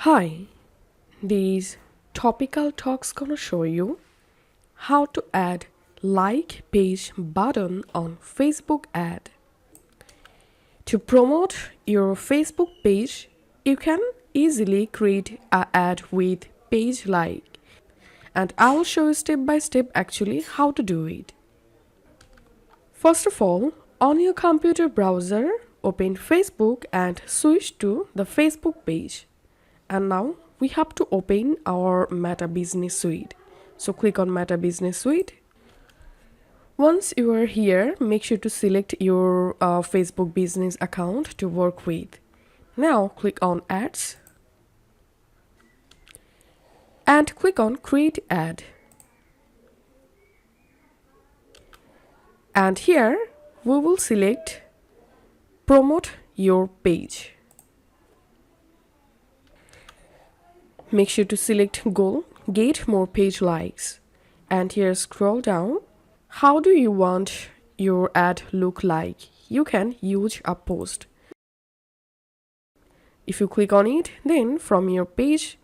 Hi, these topical talks gonna show you how to add like page button on Facebook ad. To promote your Facebook page, you can easily create an ad with page like, and I will show you step by step actually how to do it. First of all, on your computer browser, open Facebook and switch to the Facebook page. And now we have to open our Meta Business Suite. So click on Meta Business Suite. Once you are here, make sure to select your Facebook business account to work with. Now click on Ads and click on Create Ad. And here we will select Promote Your Page. Make sure to select Goal, Get More Page Likes. And here scroll down. How do you want your ad look like? You can use a post. If you click on it, then from your page,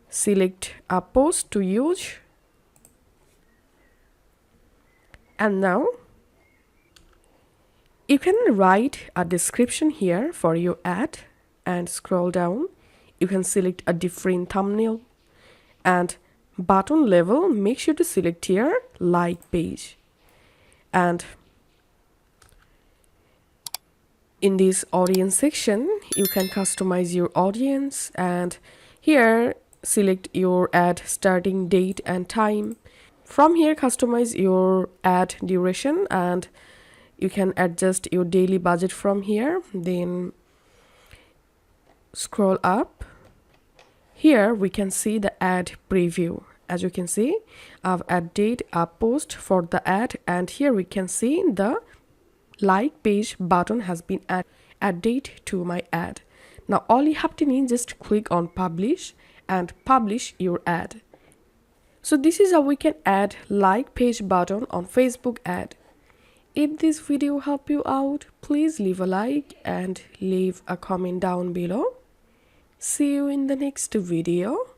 select a post to use. And now, you can write a description here for your ad and scroll down. You can select a different thumbnail and button level. Make sure to select here like page. And in this audience section, you can customize your audience and here select your ad starting date and time. From here, customize your ad duration and you can adjust your daily budget from here. Then scroll up. Here we can see the ad preview. As you can see, I've added a post for the ad and here we can see the like page button has been added to my ad. Now all you have to need just click on publish and publish your ad. So this is how we can add like page button on Facebook ad. If this video helped you out, please leave a like and leave a comment down below. See you in the next video.